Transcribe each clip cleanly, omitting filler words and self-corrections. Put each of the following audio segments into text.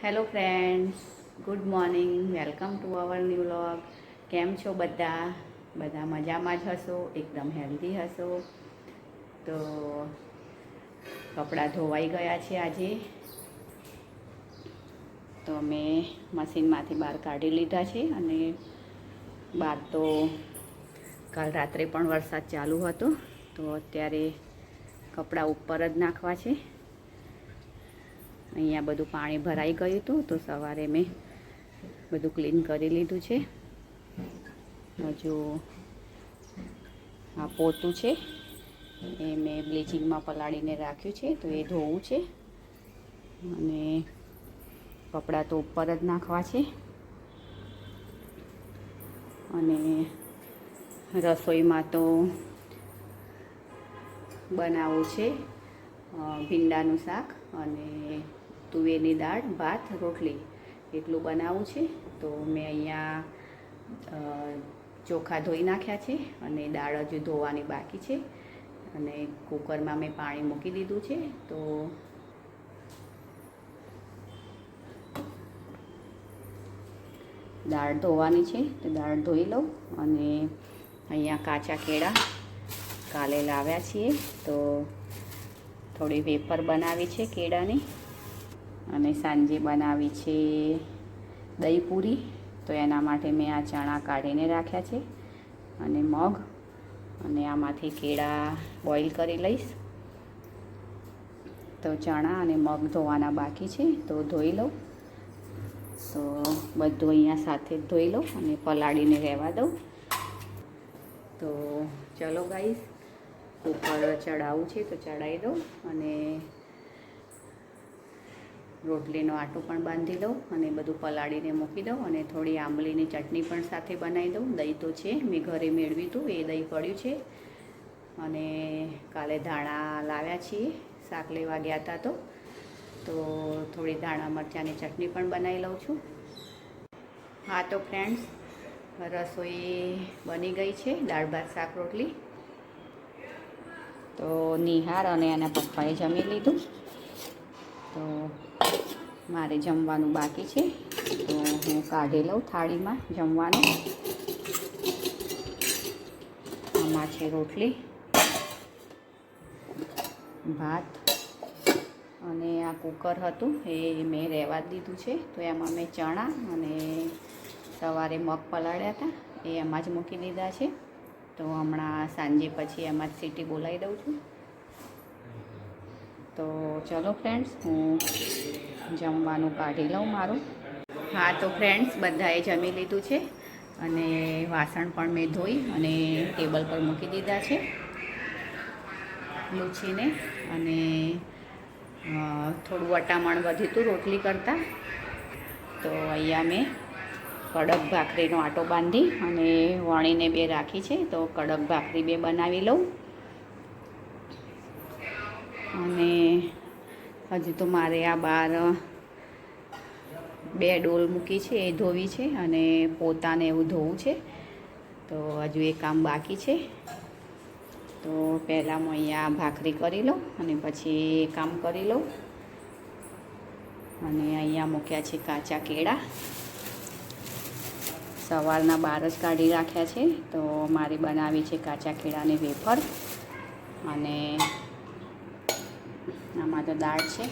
Hello friends, good morning. Welcome to our new vlog. કેમ છો બધા? બધા મજામાં જ હશો, એકદમ હેલ્ધી હશો. તો કપડાં ધોવાઈ ગયા છે આજે. તો મેં મશીનમાંથી બહાર કાઢી લીધા છે અને બહાર તો કાલ રાત્રે પણ વરસાદ ચાલુ હતો. તો અત્યારે કપડાં ઉપર જ નાખવા છે. અહીંયા બધું પાણી ભરાઈ ગયું હતું, તો સવારે મેં બધું ક્લીન કરી લીધું છે. હજુ આ પોતું છે એ મેં બ્લીચિંગમાં પલાળીને રાખ્યું છે, તો એ ધોવું છે. અને કપડાં તો ઉપર જ નાખવા છે. અને રસોઈમાં તો બનાવવું છે ભીંડાનું શાક અને તુવેરની દાળ, ભાત, રોટલી એટલું બનાવવું છે. તો મેં અહીંયા ચોખા ધોઈ નાખ્યા છે અને દાળ હજુ ધોવાની બાકી છે. અને કુકરમાં મેં પાણી મૂકી દીધું છે. તો દાળ ધોવાની છે, તો દાળ ધોઈ લઉં. અને અહીંયા કાચા કેળા કાલે લાવ્યા છીએ, તો થોડી વેફર બનાવી છે કેળાની. અને સાંજે બનાવી છે દહીં પૂરી. તો એના માટે મેં આ ચણા કાઢીને રાખ્યા છે અને મગ. અને આમાંથી કેળા બોઇલ કરી લઈશ. તો ચણા અને મગ ધોવાના બાકી છે, તો ધોઈ લઉં. તો બધું અહીંયા સાથે જ ધોઈ લઉં અને પલાળીને રહેવા દઉં. તો ચલો ગાઈસ, કુકર ચડાવવું છે તો ચડાવી દઉં. અને રોટલીનો આટો પણ બાંધી દઉં અને બધું પલાળીને મૂકી દઉં. અને થોડી આંબલીની ચટણી પણ સાથે બનાવી દઉં. દહીં તો છે, મેં ઘરે મેળવ્યું હતું, એ દહીં પડ્યું છે. અને કાલે ધાણા લાવ્યા છીએ, શાક લેવા ગયા હતા. તો થોડી ધાણા મરચાંની ચટણી પણ બનાવી લઉં છું. હા તો ફ્રેન્ડ્સ, રસોઈ બની ગઈ છે, દાળ ભાત શાક રોટલી. તો નિહાર અને એના પપ્પાએ જમી લીધું. તો મારે જમવાનું બાકી છે, તો હું કાઢી લઉં થાળીમાં જમવાનું. આમાં છે રોટલી, ભાત. અને આ કુકર હતું એ મેં રહેવા દીધું છે. તો એમાં મેં ચણા અને સવારે મગ પલાળ્યા હતા એ એમાં જ મૂકી દીધા છે. તો હમણાં સાંજે પછી એમાં જ સીટી બોલાવી દઉં છું. તો ચલો ફ્રેન્ડ્સ, હું જમવાનું કાઢી લઉં મારું. હા તો ફ્રેન્ડ્સ, બધાએ જમી લીધું છે અને વાસણ પણ મેં ધોઈ અને ટેબલ પર મૂકી દીધા છે લૂછીને. અને થોડું વટામણ વધ્યું હતું રોટલી કરતાં. તો અહીંયા મેં કડક ભાખરીનો આટો બાંધી અને વણીને બે રાખી છે. તો કડક ભાખરી બે બનાવી લઉં. અને હજુ તો મારે આ બહાર બે ડોલ મૂકી છે, એ ધોવી છે. અને પોતાને એવું ધોવું છે. તો હજુ એ કામ બાકી છે. તો પહેલાં હું અહીંયા ભાખરી કરી લઉં અને પછી એ કામ કરી લઉં. અને અહીંયા મૂક્યા છે કાચા કેળા, સવારના બહાર જ કાઢી રાખ્યા છે. તો મારે બનાવી છે કાચા કેળાની વેફર. અને આમાં તો દાળ છે,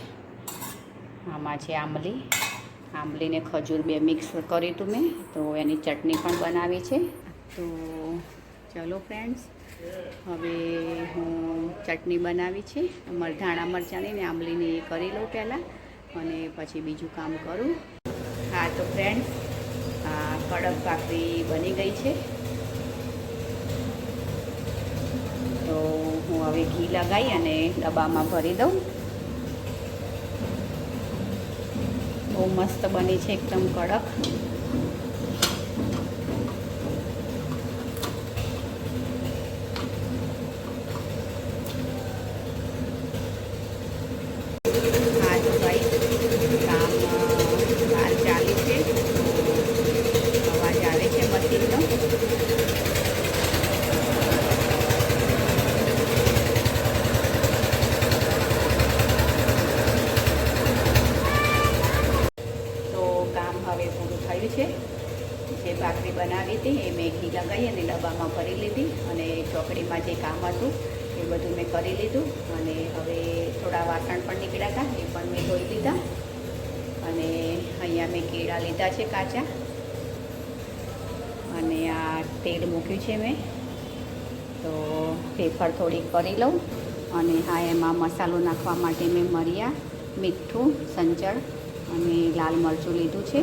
આમાં છે આંબલીને ખજૂર બે મિક્સ કર્યું હતું મેં, તો એની ચટણી પણ બનાવી છે. તો ચલો ફ્રેન્ડ્સ, હવે હું ચટણી બનાવી છે ધાણા મરચાંની ને આંબલીની, એ કરી લઉં પહેલાં અને પછી બીજું કામ કરું. હા તો ફ્રેન્ડ્સ, આ કડક ભાખરી બની ગઈ છે. તો હું હવે ઘી લગાવી અને ડબ્બામાં ભરી દઉં. બહુ મસ્ત બની છે, એકદમ કડક. હા તો ભાઈ, કામ બહાર ચાલે છે, અવાજ આવે છે મશીનનો. બનાવ્યું છે. જે ભાખરી બનાવી હતી એ મેં ઘી લગાવી અને ડબ્બામાં ભરી લીધી અને ચોકડીમાં જે કામ હતું એ બધું મેં કરી લીધું. અને હવે થોડા વાસણ પણ નીકળ્યા હતા એ પણ મેં ધોઈ લીધા. અને અહીંયા મેં કેળા લીધા છે કાચા અને આ તેલ મૂક્યું છે મેં. તો વેફર થોડીક કરી લઉં. અને હા, એમાં મસાલો નાખવા માટે મેં મરિયા, મીઠું, સંચળ અને લાલ મરચું લીધું છે.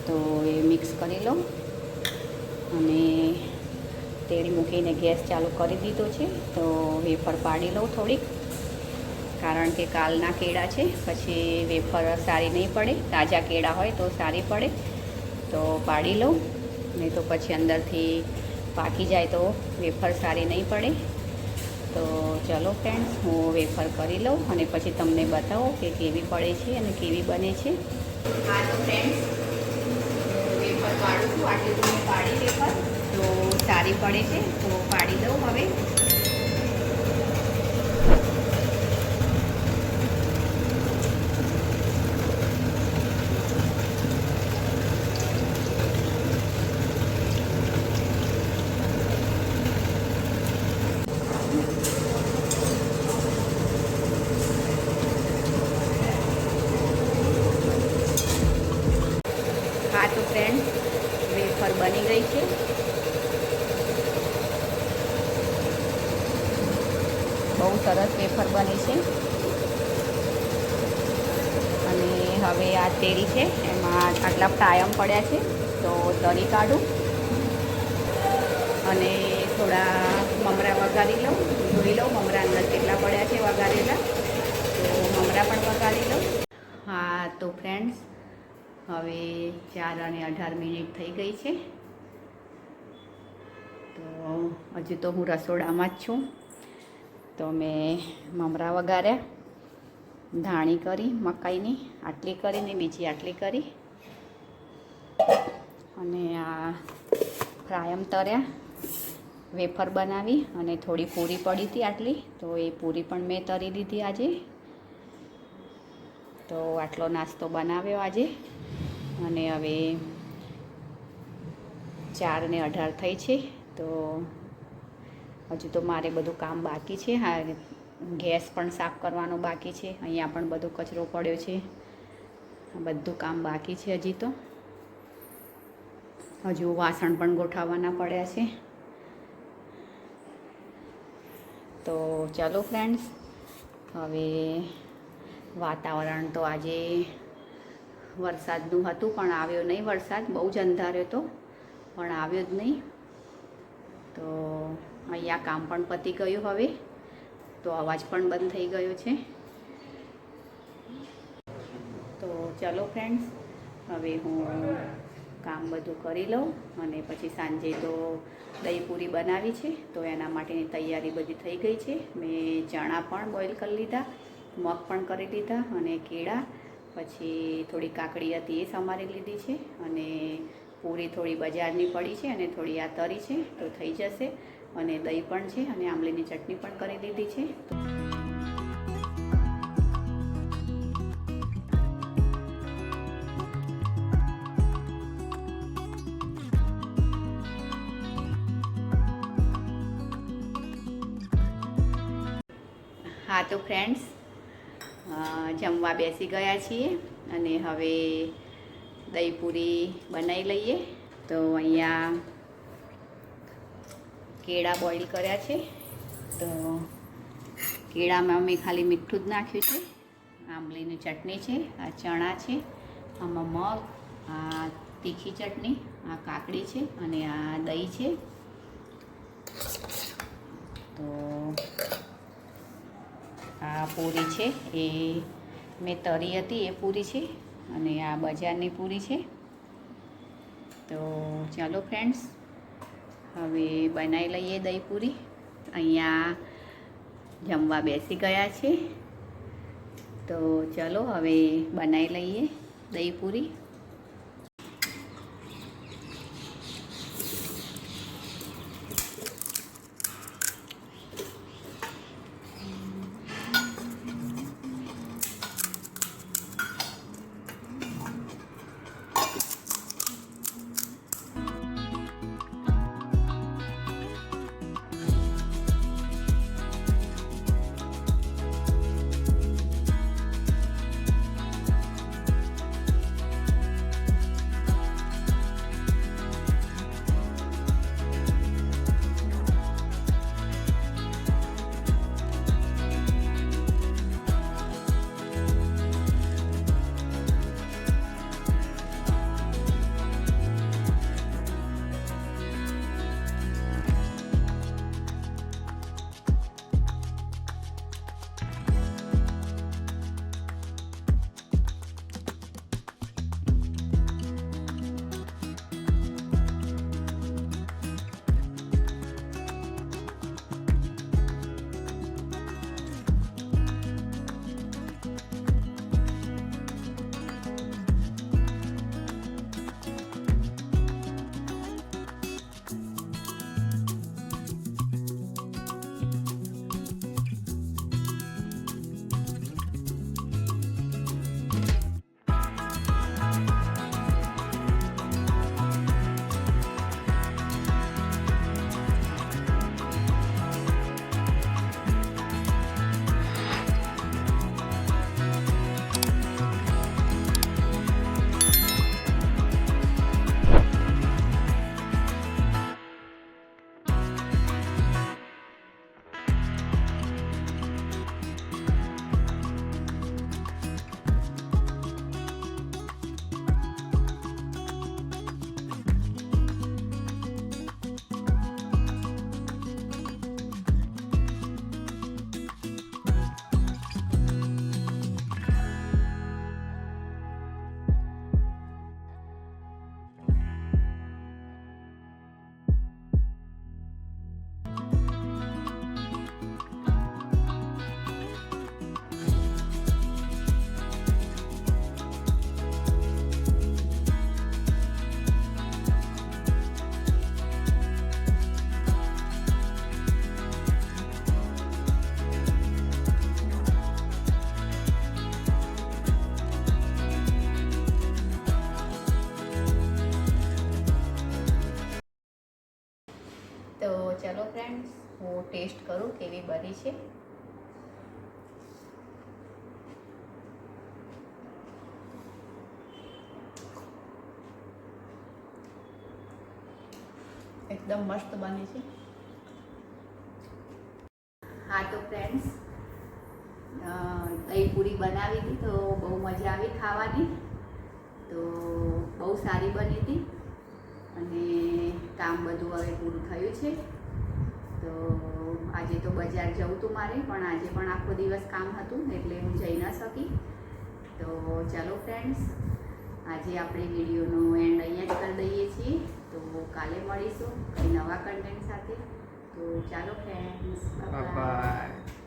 તો એ મિક્સ કરી લઉં અને તેલ મૂકીને ગેસ ચાલુ કરી દીધો છે. તો વેફર પાડી લઉં થોડીક, કારણ કે કાલના કેળા છે, પછી વેફર સારી નહીં પડે. તાજા કેળા હોય તો સારી પડે. તો પાડી લઉં, નહીં તો પછી અંદરથી પાકી જાય તો વેફર સારી નહીં પડે. તો ચલો ફ્રેન્ડ્સ, હું વેફર કરી લઉં અને પછી તમને બતાવો કે કેવી પડે છે અને કેવી બને છે. હા તો ફ્રેન્ડ્સ, વેફર પાડું છું. આટલી તો મેં પાડી વેફર, તો સારી પડે છે. તો પાડી દઉં હવે. હા તો ફ્રેન્ડ, વેફર બની ગઈ છે. બહુ સરસ વેફર બની છે. અને હવે આ તેલ છે એમાં આટલા ફ્રાયમ પડ્યા છે, તો તળી કાઢું અને થોડા મમરા વઘારી લઉં. જોઈ લઉં મમરા અંદર કેટલા પડ્યા છે વઘારેલા, તો મમરા પણ વઘારી લઉં. હા તો ફ્રેન્ડ્સ, હવે 4:18 થઈ ગઈ છે. તો હજુ તો હું રસોડામાં જ છું. તો મેં મમરા વઘાર્યા, ધાણી કરી મકાઈની આટલી કરીને બીજી આટલી કરી, અને આ ફ્રાયમ તળ્યા, વેફર બનાવી અને થોડી પૂરી પડી હતી આટલી, તો એ પૂરી પણ મેં તળી દીધી આજે. તો આટલો નાસ્તો બનાવ્યો આજે. અને હવે 4:18 થઈ છે. તો હજુ તો મારે બધું કામ બાકી છે. હા, ગેસ પણ સાફ કરવાનો બાકી છે. અહીંયા પણ બધો કચરો પડ્યો છે. બધું કામ બાકી છે હજી તો. હજુ વાસણ પણ ગોઠવવાના પડ્યા છે. તો ચાલો ફ્રેન્ડ્સ, હવે વાતાવરણ તો આજે વરસાદનું હતું પણ આવ્યો નહીં વરસાદ. બહુ જ અંધાર્યો હતો પણ આવ્યો જ નહીં. તો અહીંયા કામ પણ પતી ગયું હવે. તો અવાજ પણ બંધ થઈ ગયો છે. તો ચલો ફ્રેન્ડ્સ, હવે હું કામ બધું કરી લઉં અને પછી સાંજે તો દહીં પૂરી બનાવી છે, તો એના માટેની તૈયારી બધી થઈ ગઈ છે. મેં ચણા પણ બોઇલ કરી લીધા, મગ પણ કરી લીધા અને કેળા, પછી થોડી કાકડી હતી એ સમારી લીધી છે. અને પૂરી થોડી બજારની પડી છે અને થોડી આ તરી છે, તો થઈ જશે. અને દહીં પણ છે અને આંબલીની ચટણી પણ કરી દીધી છે. હા તો ફ્રેન્ડ્સ, જમવા બેસી ગયા છીએ અને હવે દહીં પૂરી બનાવી લઈએ. તો અહીંયા કેળા બોઇલ કર્યા છે. તો કેળામાં મેં ખાલી મીઠું જ નાખ્યું છે. આંબલીની ચટણી છે, આ ચણા છે, આમાં મગ, આ તીખી ચટણી, આ કાકડી છે અને આ દહીં છે. તો આ પૂરી છે એ મેં તરી હતી એ પૂરી છે અને આ બજારની પૂરી છે. તો ચાલો ફ્રેન્ડ્સ, હવે બનાવી લઈએ દહીં પૂરી. અહીંયા જમવા બેસી ગયા છે. તો ચલો હવે બનાવી લઈએ દહીં પૂરી. ચલો ફ્રેન્ડ્સ, હું ટેસ્ટ કરું કેવી બની છે. એકદમ મસ્ત બની છે. હા તો ફ્રેન્ડ્સ, દહીં પૂરી બનાવી હતી તો બહુ મજા આવી ખાવાની. તો બહુ સારી બની હતી અને કામ બધું હવે પૂરું થયું છે. તો આજે તો બજાર જવું હતું મારે, પણ આજે પણ આખો દિવસ કામ હતું એટલે હું જઈ ન શકી. તો ચાલો ફ્રેન્ડ્સ, આજે આપણે વિડીયોનો એન્ડ અહીંયા જ કરી દઈએ છીએ. તો કાલે મળીશું કંઈ નવા કન્ટેન્ટ સાથે. તો ચાલો ફ્રેન્ડ્સ, બાય બાય.